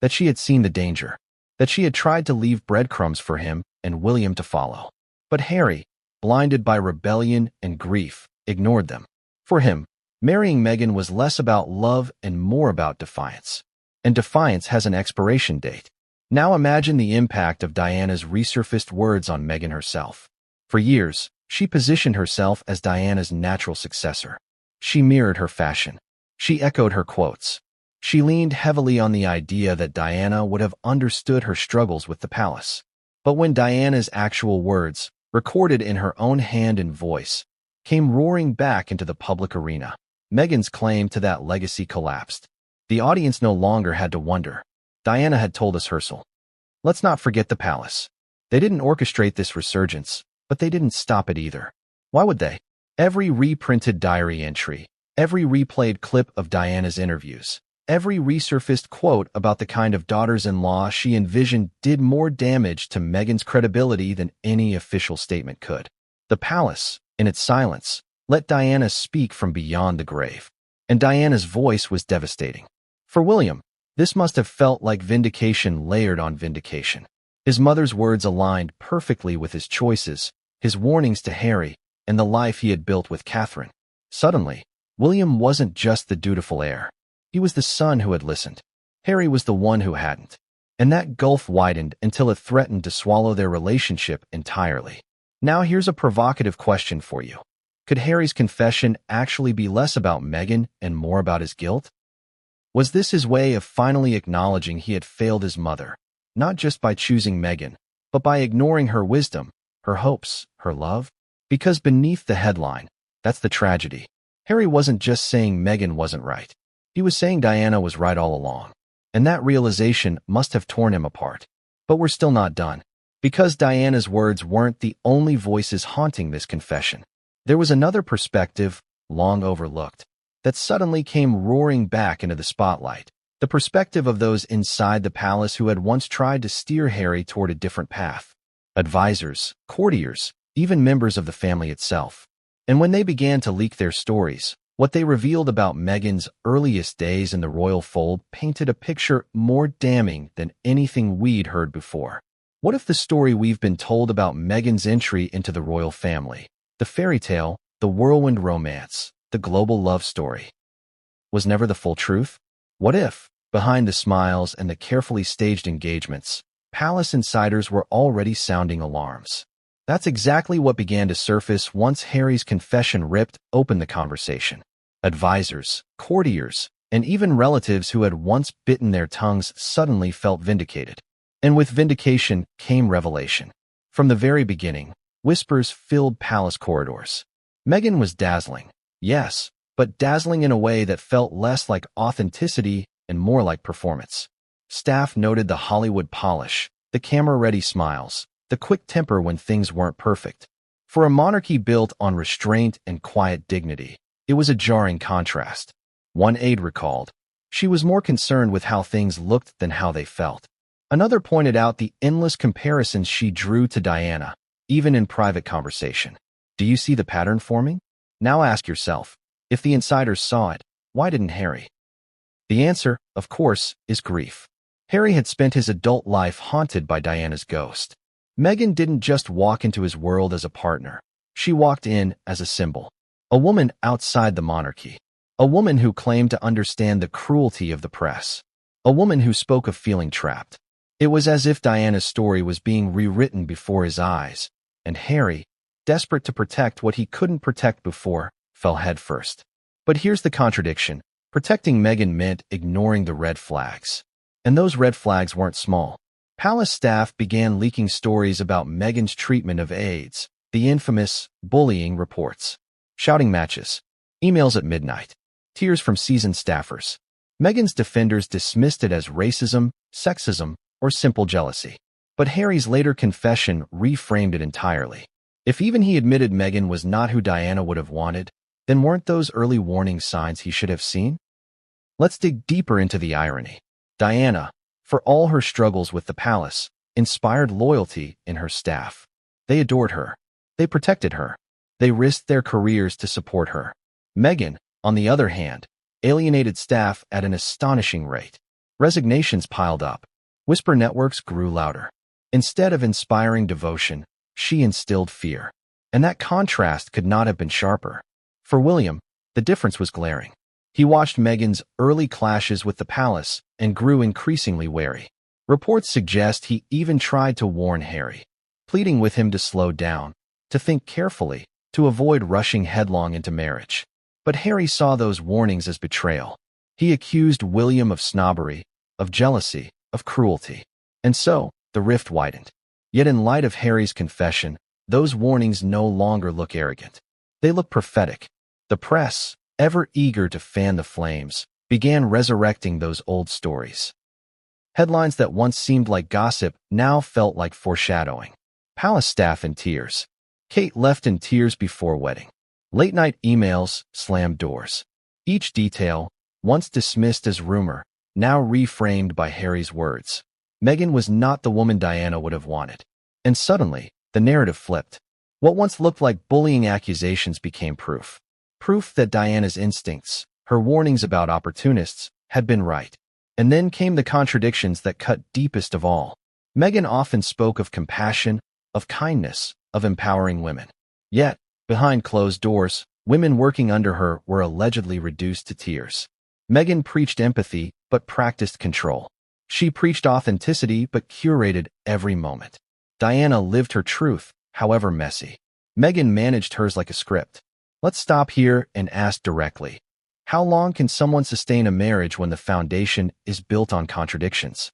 That she had seen the danger, that she had tried to leave breadcrumbs for him and William to follow. But Harry, blinded by rebellion and grief, ignored them. For him, marrying Meghan was less about love and more about defiance. And defiance has an expiration date. Now imagine the impact of Diana's resurfaced words on Meghan herself. For years, she positioned herself as Diana's natural successor. She mirrored her fashion. She echoed her quotes. She leaned heavily on the idea that Diana would have understood her struggles with the palace. But when Diana's actual words, recorded in her own hand and voice, came roaring back into the public arena, Meghan's claim to that legacy collapsed. The audience no longer had to wonder. Diana had told us herself. Let's not forget the palace. They didn't orchestrate this resurgence, but they didn't stop it either. Why would they? Every reprinted diary entry, every replayed clip of Diana's interviews, every resurfaced quote about the kind of daughters-in-law she envisioned did more damage to Meghan's credibility than any official statement could. The palace, in its silence, let Diana speak from beyond the grave. And Diana's voice was devastating. For William, this must have felt like vindication layered on vindication. His mother's words aligned perfectly with his choices, his warnings to Harry, and the life he had built with Catherine. Suddenly, William wasn't just the dutiful heir. He was the son who had listened. Harry was the one who hadn't. And that gulf widened until it threatened to swallow their relationship entirely. Now here's a provocative question for you. Could Harry's confession actually be less about Meghan and more about his guilt? Was this his way of finally acknowledging he had failed his mother, not just by choosing Meghan, but by ignoring her wisdom, her hopes, her love? Because beneath the headline, that's the tragedy. Harry wasn't just saying Meghan wasn't right. He was saying Diana was right all along. And that realization must have torn him apart. But we're still not done. Because Diana's words weren't the only voices haunting this confession. There was another perspective, long overlooked, that suddenly came roaring back into the spotlight. The perspective of those inside the palace who had once tried to steer Harry toward a different path. Advisors, courtiers, even members of the family itself. And when they began to leak their stories, what they revealed about Meghan's earliest days in the royal fold painted a picture more damning than anything we'd heard before. What if the story we've been told about Meghan's entry into the royal family, the fairy tale, the whirlwind romance, the global love story, was never the full truth? What if, behind the smiles and the carefully staged engagements, palace insiders were already sounding alarms? That's exactly what began to surface once Harry's confession ripped open the conversation. Advisors, courtiers, and even relatives who had once bitten their tongues suddenly felt vindicated. And with vindication came revelation. From the very beginning, whispers filled palace corridors. Meghan was dazzling, yes, but dazzling in a way that felt less like authenticity and more like performance. staff noted the Hollywood polish, the camera-ready smiles, the quick temper when things weren't perfect. For a monarchy built on restraint and quiet dignity, it was a jarring contrast. One aide recalled, "She was more concerned with how things looked than how they felt." Another pointed out the endless comparisons she drew to Diana, even in private conversation. Do you see the pattern forming? Now ask yourself, if the insiders saw it, why didn't Harry? The answer, of course, is grief. Harry had spent his adult life haunted by Diana's ghost. Meghan didn't just walk into his world as a partner. She walked in as a symbol. A woman outside the monarchy. A woman who claimed to understand the cruelty of the press. A woman who spoke of feeling trapped. It was as if Diana's story was being rewritten before his eyes, and Harry, desperate to protect what he couldn't protect before, fell headfirst. But here's the contradiction. Protecting Meghan meant ignoring the red flags. And those red flags weren't small. Palace staff began leaking stories about Meghan's treatment of aides, the infamous bullying reports, shouting matches, emails at midnight, tears from seasoned staffers. Meghan's defenders dismissed it as racism, sexism, or simple jealousy. But Harry's later confession reframed it entirely. If even he admitted Meghan was not who Diana would have wanted, then weren't those early warning signs he should have seen? Let's dig deeper into the irony. Diana, for all her struggles with the palace, inspired loyalty in her staff. They adored her. They protected her. They risked their careers to support her. Meghan, on the other hand, alienated staff at an astonishing rate. Resignations piled up. Whisper networks grew louder. Instead of inspiring devotion, she instilled fear. And that contrast could not have been sharper. For William, the difference was glaring. He watched Meghan's early clashes with the palace and grew increasingly wary. Reports suggest he even tried to warn Harry, pleading with him to slow down, to think carefully, to avoid rushing headlong into marriage. But Harry saw those warnings as betrayal. He accused William of snobbery, of jealousy, of cruelty. And so, the rift widened. Yet in light of Harry's confession, those warnings no longer look arrogant. They look prophetic. The press, ever eager to fan the flames, began resurrecting those old stories. Headlines that once seemed like gossip now felt like foreshadowing. Palace staff in tears. Kate left in tears before wedding. Late-night emails slammed doors. Each detail, once dismissed as rumor, now reframed by Harry's words. Meghan was not the woman Diana would have wanted. And suddenly, the narrative flipped. What once looked like bullying accusations became proof. Proof that Diana's instincts, her warnings about opportunists, had been right. And then came the contradictions that cut deepest of all. Meghan often spoke of compassion, of kindness, of empowering women. Yet, behind closed doors, women working under her were allegedly reduced to tears. Meghan preached empathy, but practiced control. She preached authenticity, but curated every moment. Diana lived her truth, however messy. Meghan managed hers like a script. Let's stop here and ask directly. How long can someone sustain a marriage when the foundation is built on contradictions?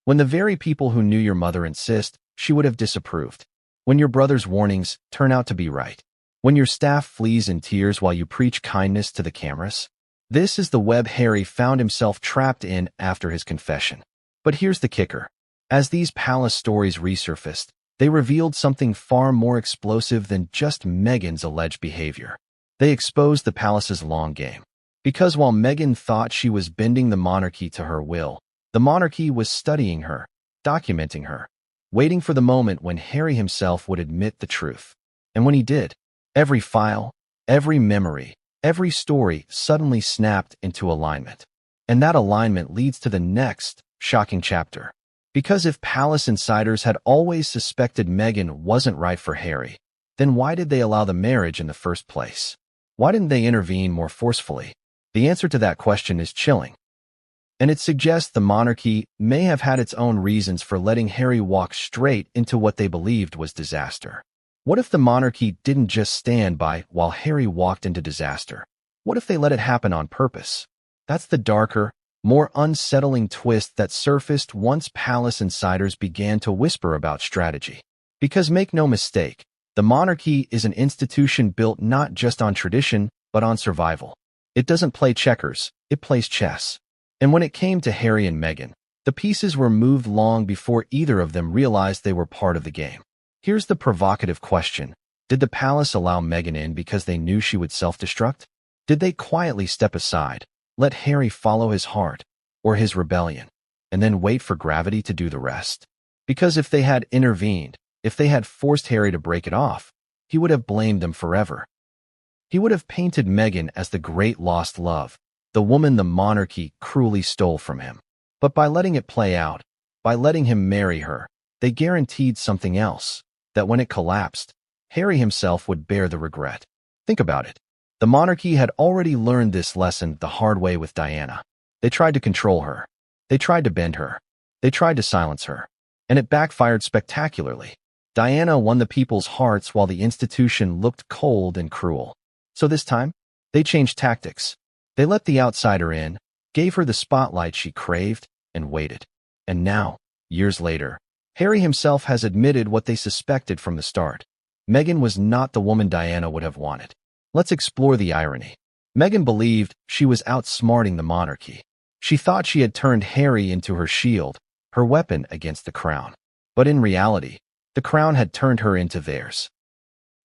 When the very people who knew your mother insist she would have disapproved. When your brother's warnings turn out to be right. When your staff flees in tears while you preach kindness to the cameras. This is the web Harry found himself trapped in after his confession. But here's the kicker. As these palace stories resurfaced, they revealed something far more explosive than just Meghan's alleged behavior. They exposed the palace's long game. Because while Meghan thought she was bending the monarchy to her will, the monarchy was studying her, documenting her, waiting for the moment when Harry himself would admit the truth. And when he did, every file, every memory, every story suddenly snapped into alignment. And that alignment leads to the next shocking chapter. Because if palace insiders had always suspected Meghan wasn't right for Harry, then why did they allow the marriage in the first place? Why didn't they intervene more forcefully? The answer to that question is chilling. And it suggests the monarchy may have had its own reasons for letting Harry walk straight into what they believed was disaster. What if the monarchy didn't just stand by while Harry walked into disaster? What if they let it happen on purpose? That's the darker, more unsettling twist that surfaced once palace insiders began to whisper about strategy. Because make no mistake, the monarchy is an institution built not just on tradition, but on survival. It doesn't play checkers, it plays chess. And when it came to Harry and Meghan, The pieces were moved long before either of them realized they were part of the game. Here's the provocative question. Did the palace allow Meghan in because they knew she would self-destruct? Did they quietly step aside, let Harry follow his heart or his rebellion, and then wait for gravity to do the rest? Because if they had intervened, if they had forced Harry to break it off, he would have blamed them forever. He would have painted Meghan as the great lost love, the woman the monarchy cruelly stole from him. But by letting it play out, by letting him marry her, they guaranteed something else, that when it collapsed, Harry himself would bear the regret. Think about it. The monarchy had already learned this lesson the hard way with Diana. They tried to control her. They tried to bend her. They tried to silence her. And it backfired spectacularly. Diana won the people's hearts while the institution looked cold and cruel. So this time, they changed tactics. They let the outsider in, gave her the spotlight she craved, and waited. And now, years later, Harry himself has admitted what they suspected from the start. Meghan was not the woman Diana would have wanted. Let's explore the irony. Meghan believed she was outsmarting the monarchy. She thought she had turned Harry into her shield, her weapon against the crown. But in reality, the crown had turned her into theirs.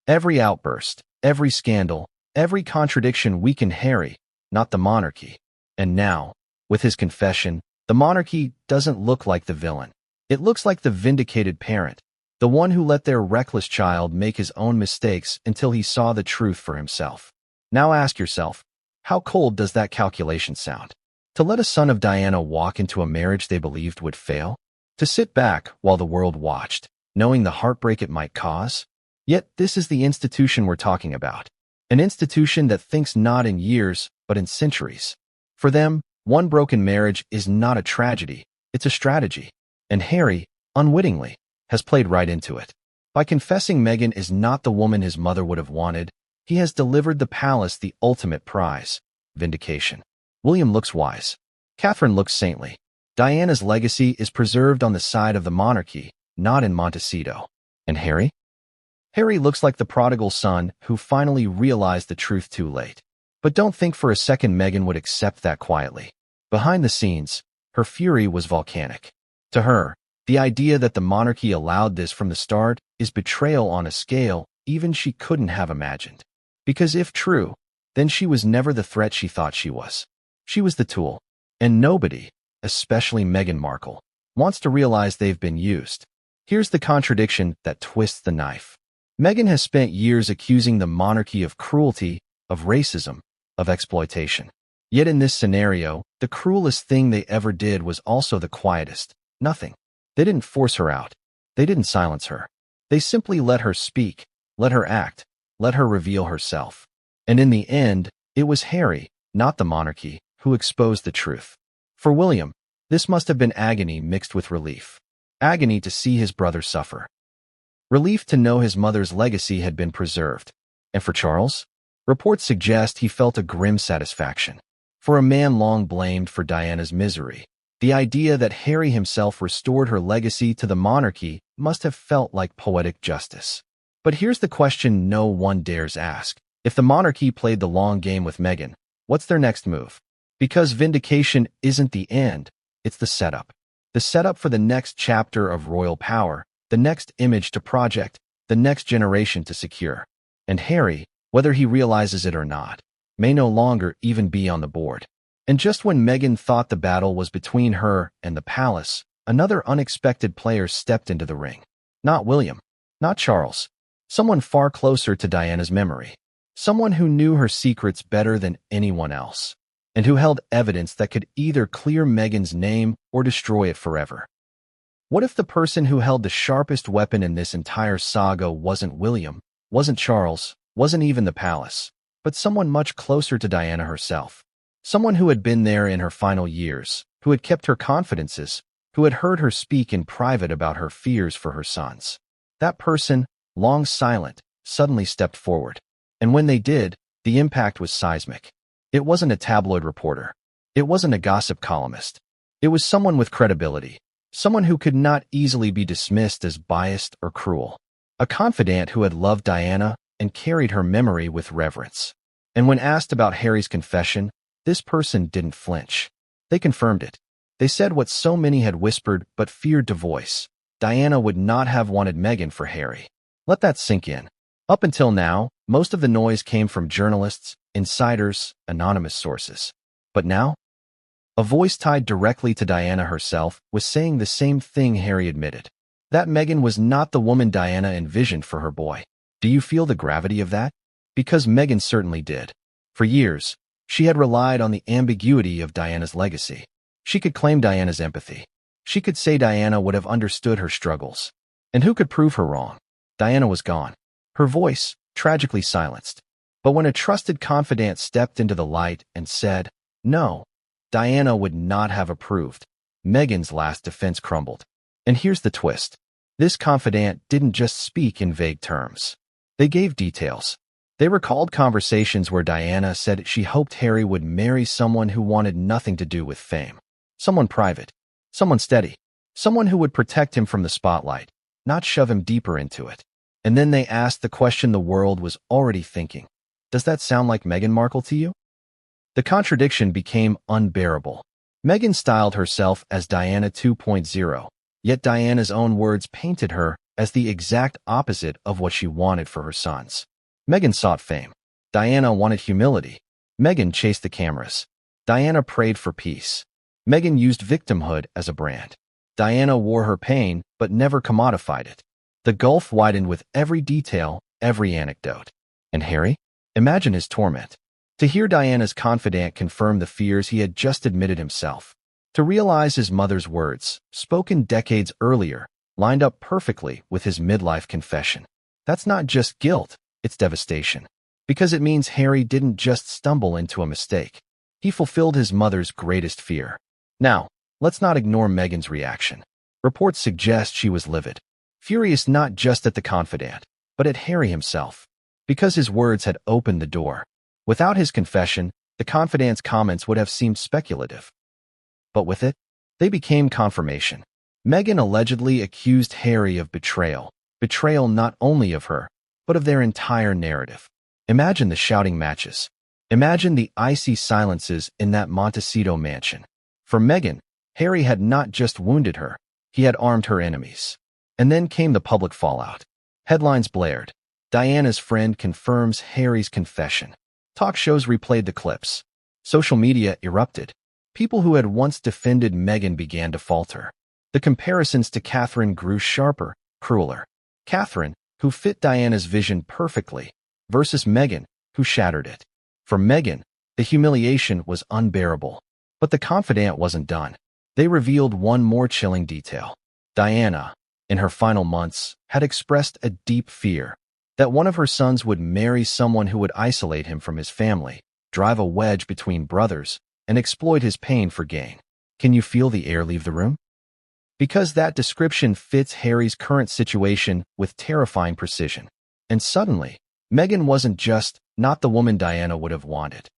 Every outburst, every scandal, every contradiction weakened Harry, not the monarchy. And now, with his confession, the monarchy doesn't look like the villain. It looks like the vindicated parent, the one who let their reckless child make his own mistakes until he saw the truth for himself. Now ask yourself, how cold does that calculation sound? To let a son of Diana walk into a marriage they believed would fail? To sit back while the world watched, knowing the heartbreak it might cause? Yet this is the institution we're talking about. An institution that thinks not in years, but in centuries. For them, one broken marriage is not a tragedy, it's a strategy. And Harry, unwittingly, has played right into it. By confessing Meghan is not the woman his mother would have wanted, he has delivered the palace the ultimate prize, vindication. William looks wise. Catherine looks saintly. Diana's legacy is preserved on the side of the monarchy, not in Montecito. And Harry? Harry looks like the prodigal son who finally realized the truth too late. But don't think for a second Meghan would accept that quietly. Behind the scenes, her fury was volcanic. To her, the idea that the monarchy allowed this from the start is betrayal on a scale even she couldn't have imagined. Because if true, then she was never the threat she thought she was. She was the tool. And nobody, especially Meghan Markle, wants to realize they've been used. Here's the contradiction that twists the knife. Meghan has spent years accusing the monarchy of cruelty, of racism, of exploitation. Yet in this scenario, the cruelest thing they ever did was also the quietest. Nothing. They didn't force her out. They didn't silence her. They simply let her speak, let her act, let her reveal herself. And in the end, it was Harry, not the monarchy, who exposed the truth. For William, this must have been agony mixed with relief. Agony to see his brother suffer. Relief to know his mother's legacy had been preserved. And for Charles? Reports suggest he felt a grim satisfaction. For a man long blamed for Diana's misery, the idea that Harry himself restored her legacy to the monarchy must have felt like poetic justice. But here's the question no one dares ask. If the monarchy played the long game with Meghan, what's their next move? Because vindication isn't the end, it's the setup. The setup for the next chapter of royal power, the next image to project, the next generation to secure. And Harry, whether he realizes it or not, may no longer even be on the board. And just when Meghan thought the battle was between her and the palace, another unexpected player stepped into the ring. Not William, not Charles, someone far closer to Diana's memory. Someone who knew her secrets better than anyone else, and who held evidence that could either clear Meghan's name or destroy it forever. What if the person who held the sharpest weapon in this entire saga wasn't William, wasn't Charles, wasn't even the palace, but someone much closer to Diana herself? Someone who had been there in her final years, who had kept her confidences, who had heard her speak in private about her fears for her sons. That person, long silent, suddenly stepped forward. And when they did, the impact was seismic. It wasn't a tabloid reporter. It wasn't a gossip columnist. It was someone with credibility, someone who could not easily be dismissed as biased or cruel. A confidant who had loved Diana and carried her memory with reverence. And when asked about Harry's confession, this person didn't flinch. They confirmed it. They said what so many had whispered but feared to voice. Diana would not have wanted Meghan for Harry. Let that sink in. Up until now, most of the noise came from journalists, insiders, anonymous sources. But now, a voice tied directly to Diana herself was saying the same thing Harry admitted. That Meghan was not the woman Diana envisioned for her boy. Do you feel the gravity of that? Because Meghan certainly did. For years, she had relied on the ambiguity of Diana's legacy. She could claim Diana's empathy. She could say Diana would have understood her struggles. And who could prove her wrong? Diana was gone. Her voice, tragically silenced. But when a trusted confidant stepped into the light and said, no, Diana would not have approved, Meghan's last defense crumbled. And here's the twist. This confidant didn't just speak in vague terms. They gave details. They recalled conversations where Diana said she hoped Harry would marry someone who wanted nothing to do with fame. Someone private. Someone steady. Someone who would protect him from the spotlight, not shove him deeper into it. And then they asked the question the world was already thinking. Does that sound like Meghan Markle to you? The contradiction became unbearable. Meghan styled herself as Diana 2.0, yet Diana's own words painted her as the exact opposite of what she wanted for her sons. Meghan sought fame. Diana wanted humility. Meghan chased the cameras. Diana prayed for peace. Meghan used victimhood as a brand. Diana wore her pain, but never commodified it. The gulf widened with every detail, every anecdote. And Harry? Imagine his torment. To hear Diana's confidant confirm the fears he had just admitted himself. To realize his mother's words, spoken decades earlier, lined up perfectly with his midlife confession. That's not just guilt, it's devastation. Because it means Harry didn't just stumble into a mistake. He fulfilled his mother's greatest fear. Now, let's not ignore Meghan's reaction. Reports suggest she was livid. Furious not just at the confidant, but at Harry himself. Because his words had opened the door. Without his confession, the confidant's comments would have seemed speculative. But with it, they became confirmation. Meghan allegedly accused Harry of betrayal. Betrayal not only of her, but of their entire narrative. Imagine the shouting matches. Imagine the icy silences in that Montecito mansion. For Meghan, Harry had not just wounded her, he had armed her enemies. And then came the public fallout. Headlines blared. Diana's friend confirms Harry's confession. Talk shows replayed the clips. Social media erupted. People who had once defended Meghan began to falter. The comparisons to Catherine grew sharper, crueler. Catherine, who fit Diana's vision perfectly, versus Meghan, who shattered it. For Meghan, the humiliation was unbearable. But the confidant wasn't done. They revealed one more chilling detail. Diana, in her final months, had expressed a deep fear that one of her sons would marry someone who would isolate him from his family, drive a wedge between brothers, and exploit his pain for gain. Can you feel the air leave the room? Because that description fits Harry's current situation with terrifying precision. And suddenly, Meghan wasn't just not the woman Diana would have wanted.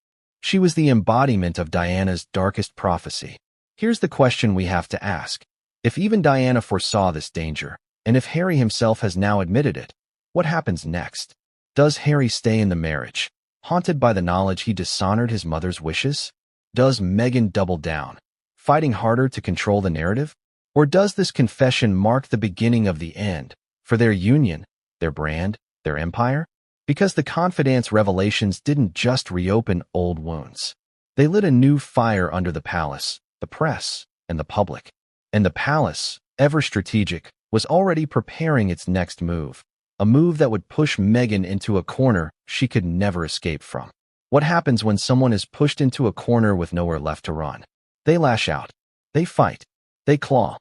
She was the embodiment of Diana's darkest prophecy. Here's the question we have to ask. If even Diana foresaw this danger, and if Harry himself has now admitted it, what happens next? Does Harry stay in the marriage, haunted by the knowledge he dishonored his mother's wishes? Does Meghan double down, fighting harder to control the narrative? Or does this confession mark the beginning of the end for their union, their brand, their empire? Because the confidant's revelations didn't just reopen old wounds. They lit a new fire under the palace, the press, and the public. And the palace, ever strategic, was already preparing its next move. A move that would push Meghan into a corner she could never escape from. What happens when someone is pushed into a corner with nowhere left to run? They lash out. They fight. They claw.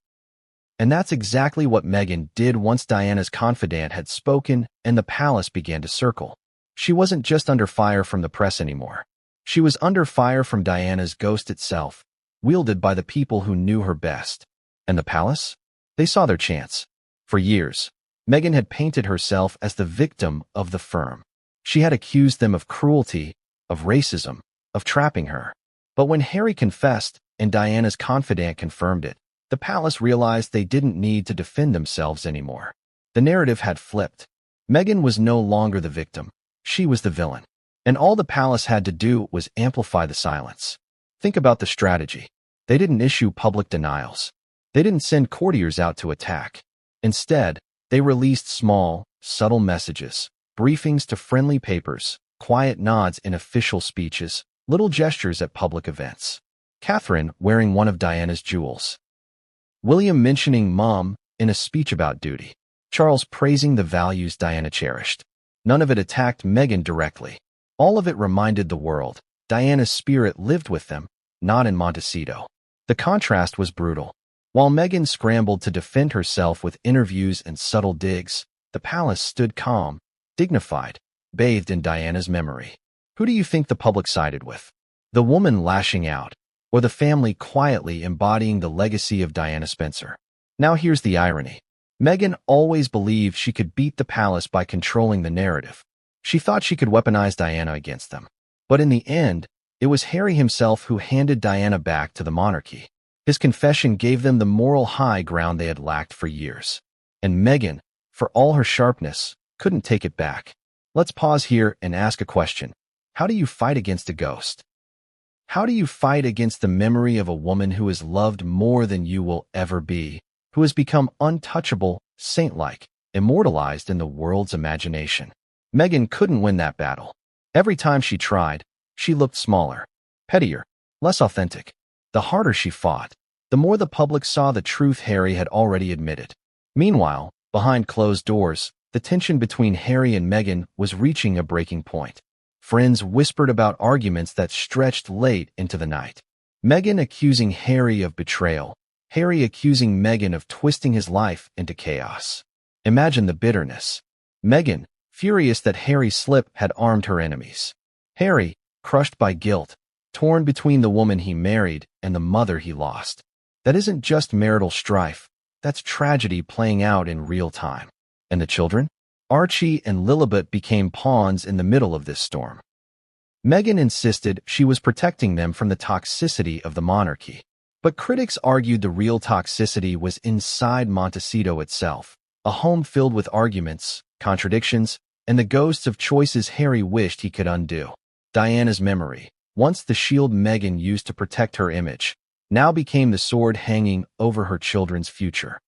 And that's exactly what Meghan did once Diana's confidant had spoken and the palace began to circle. She wasn't just under fire from the press anymore. She was under fire from Diana's ghost itself, wielded by the people who knew her best. And the palace? They saw their chance. For years, Meghan had painted herself as the victim of the firm. She had accused them of cruelty, of racism, of trapping her. But when Harry confessed and Diana's confidant confirmed it, the palace realized they didn't need to defend themselves anymore. The narrative had flipped. Meghan was no longer the victim. She was the villain. And all the palace had to do was amplify the silence. Think about the strategy. They didn't issue public denials. They didn't send courtiers out to attack. Instead, they released small, subtle messages, briefings to friendly papers, quiet nods in official speeches, little gestures at public events. Catherine wearing one of Diana's jewels. William mentioning Mom in a speech about duty. Charles praising the values Diana cherished. None of it attacked Meghan directly. All of it reminded the world Diana's spirit lived with them, not in Montecito. The contrast was brutal. While Meghan scrambled to defend herself with interviews and subtle digs, the palace stood calm, dignified, bathed in Diana's memory. Who do you think the public sided with? The woman lashing out, or the family quietly embodying the legacy of Diana Spencer? Now here's the irony. Meghan always believed she could beat the palace by controlling the narrative. She thought she could weaponize Diana against them. But in the end, it was Harry himself who handed Diana back to the monarchy. His confession gave them the moral high ground they had lacked for years. And Meghan, for all her sharpness, couldn't take it back. Let's pause here and ask a question. How do you fight against a ghost? How do you fight against the memory of a woman who is loved more than you will ever be, who has become untouchable, saint-like, immortalized in the world's imagination? Meghan couldn't win that battle. Every time she tried, she looked smaller, pettier, less authentic. The harder she fought, the more the public saw the truth Harry had already admitted. Meanwhile, behind closed doors, the tension between Harry and Meghan was reaching a breaking point. Friends whispered about arguments that stretched late into the night. Meghan accusing Harry of betrayal, Harry accusing Meghan of twisting his life into chaos. Imagine the bitterness. Meghan, furious that Harry's slip had armed her enemies. Harry, crushed by guilt, torn between the woman he married and the mother he lost. That isn't just marital strife, that's tragedy playing out in real time. And the children? Archie and Lilibet became pawns in the middle of this storm. Meghan insisted she was protecting them from the toxicity of the monarchy. But critics argued the real toxicity was inside Montecito itself, a home filled with arguments, contradictions, and the ghosts of choices Harry wished he could undo. Diana's memory, once the shield Meghan used to protect her image, now became the sword hanging over her children's future.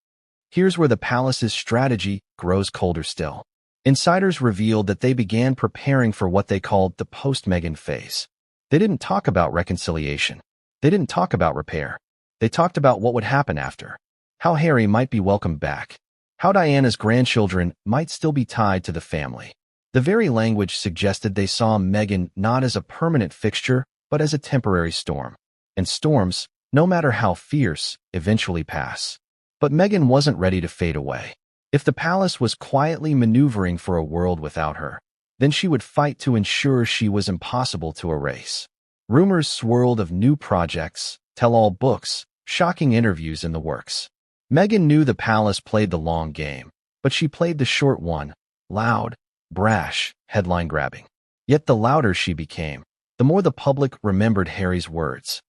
Here's where the palace's strategy grows colder still. Insiders revealed that they began preparing for what they called the post-Meghan phase. They didn't talk about reconciliation. They didn't talk about repair. They talked about what would happen after. How Harry might be welcomed back. How Diana's grandchildren might still be tied to the family. The very language suggested they saw Meghan not as a permanent fixture, but as a temporary storm. And storms, no matter how fierce, eventually pass. But Meghan wasn't ready to fade away. If the palace was quietly maneuvering for a world without her, then she would fight to ensure she was impossible to erase. Rumors swirled of new projects, tell-all books, shocking interviews in the works. Meghan knew the palace played the long game, but she played the short one, loud, brash, headline-grabbing. Yet the louder she became, the more the public remembered Harry's words.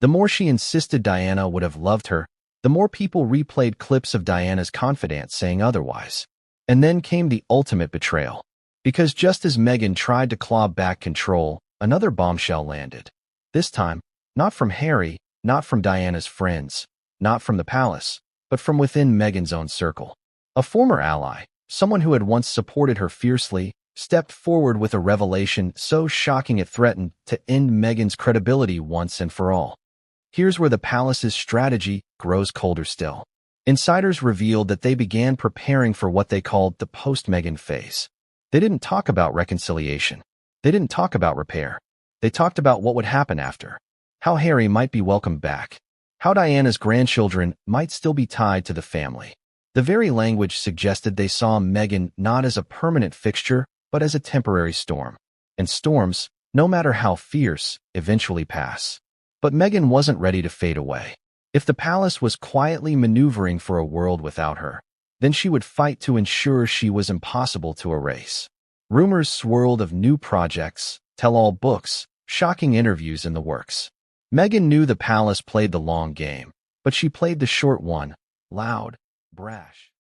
The more she insisted Diana would have loved her, the more people replayed clips of Diana's confidants saying otherwise. And then came the ultimate betrayal. Because just as Meghan tried to claw back control, another bombshell landed. This time, not from Harry, not from Diana's friends, not from the palace, but from within Meghan's own circle. A former ally, someone who had once supported her fiercely, stepped forward with a revelation so shocking it threatened to end Meghan's credibility once and for all. Here's where the palace's strategy grows colder still. Insiders revealed that they began preparing for what they called the post-Meghan phase. They didn't talk about reconciliation. They didn't talk about repair. They talked about what would happen after. How Harry might be welcomed back. How Diana's grandchildren might still be tied to the family. The very language suggested they saw Meghan not as a permanent fixture, but as a temporary storm. And storms, no matter how fierce, eventually pass. But Meghan wasn't ready to fade away. If the palace was quietly maneuvering for a world without her, then she would fight to ensure she was impossible to erase. Rumors swirled of new projects, tell-all books, shocking interviews in the works. Meghan knew the palace played the long game, but she played the short one, loud, brash.